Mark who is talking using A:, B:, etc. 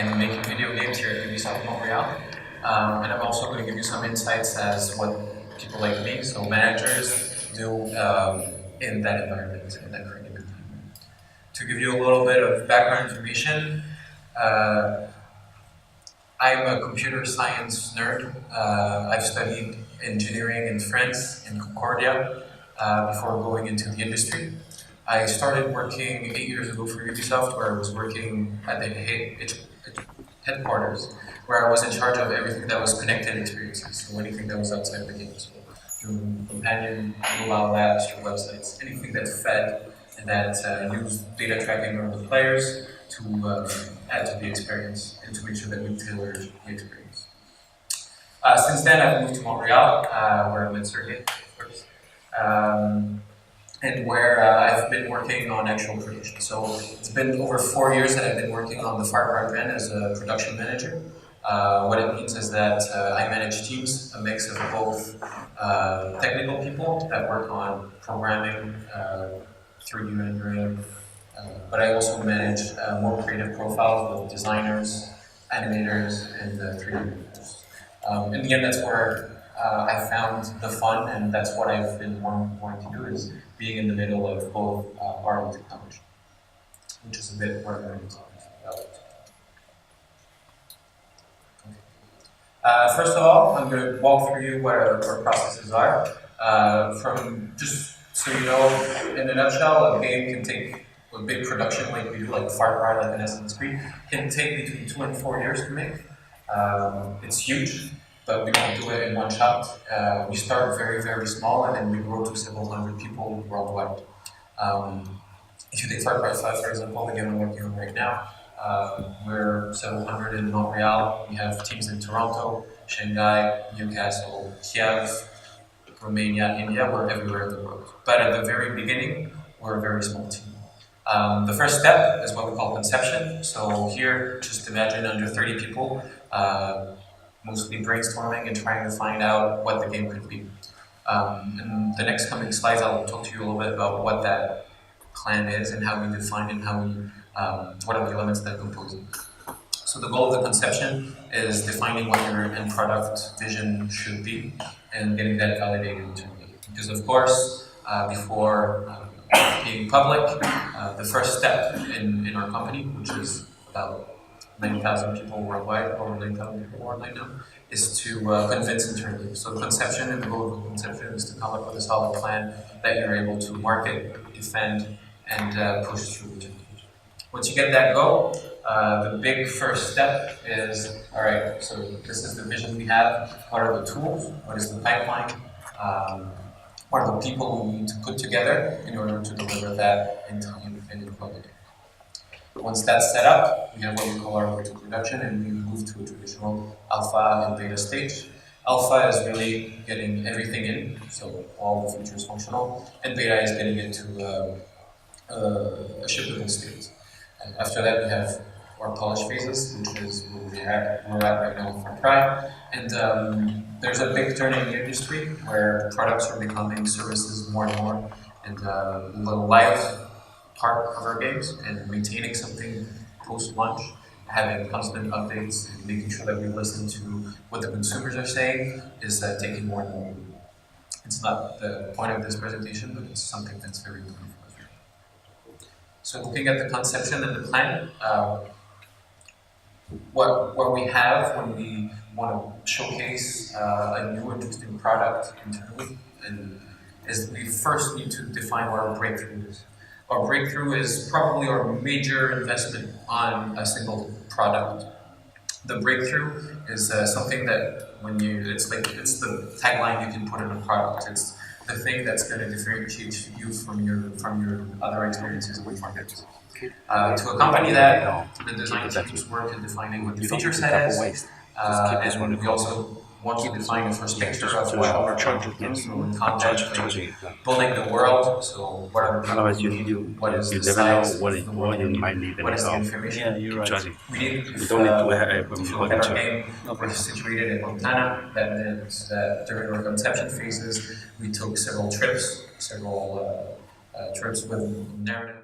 A: and making video games here at Ubisoft Montreal. And I'm also going to give you some insights as what people like me, so managers, do in that environment, in that creative environment. To give you a little bit of background information, I'm a computer science nerd. I've studied engineering in France, in Concordia, before going into the industry. I started working 8 years ago for Ubisoft, where I was working at the headquarters, where I was in charge of everything that was connected experiences, so anything that was outside the game. So your companion, mobile apps, your websites, anything that fed and that used data tracking of the players to add to the experience and to make sure that we tailored the experience. Since then, I've moved to Montreal, where I met Sergey, of course. And where I've been working on actual production. So it's been over 4 years that I've been working on the Far Cry brand as a production manager. What it means is that I manage teams, a mix of both technical people that work on programming, 3D rendering, but I also manage more creative profiles with designers, animators, and 3D renders. In the end, that's where I found the fun, and that's what I've been wanting to do, is being in the middle of both art and technology, which is a bit what I'm going to talk about. First of all, I'm going to walk through you what our processes are. From just so you know, in a nutshell, a game can take a big production like we do, like Far Cry, like an Assassin's Creed, can take between 2 and 4 years to make. It's huge, but we don't do it in one shot. We start very, very small, and then we grow to several hundred people worldwide. If you take Far Cry 5, for example, the game I'm working on right now, we're several hundred in Montreal. We have teams in Toronto, Shanghai, Newcastle, Kiev, Romania, India. We're everywhere in the world. But at the very beginning, we're a very small team. The first step is what we call conception. So here, just imagine under 30 people, mostly brainstorming and trying to find out what the game could be. In the next coming slides, I'll talk to you a little bit about what that plan is and how we define it and how we, what are the elements that compose it. So the goal of the conception is defining what your end product vision should be and getting that validated internally. Because of course, before being public, the first step in our company, which is about 9,000 people worldwide, over 9,000 people worldwide now, is to convince internally. So conception, and the goal of the conception is to come up with a solid plan that you're able to market, defend, and push through. Once you get that go, the big first step is, all right, so this is the vision we have. What are the tools? What is the pipeline? What are the people we need to put together in order to deliver that in time and in quality? Once that's set up, we have what we call our virtual production, and we move to a traditional alpha and beta stage. Alpha is really getting everything in, so all the features functional, and beta is getting it to a shippable state. And after that, we have our polish phases, which is where we're at right now for Pride. And there's a big turn in the industry where products are becoming services more and more, and the live part of our games and maintaining something post-launch, having constant updates, and making sure that we listen to what the consumers are saying is taking more and more. It's not the point of this presentation, but it's something that's very important for us. So looking at the conception and the plan, what we have when we want to showcase a new interesting product internally is we first need to define what our breakthrough is. Our breakthrough is probably our major investment on a single product. The breakthrough is something that it's the tagline you can put in a product. It's the thing that's going to differentiate you from your other experiences in the market. To accompany that, the design teams work in defining what the feature set is, and we also want to define the first picture of what our project is, so in context, like building the world, so what are the people, what is the size, what is the information.
B: Yeah, you're right.
A: We need, if you look at our game, we're situated in Montana. That means that during our conception phases, we took several trips with narrative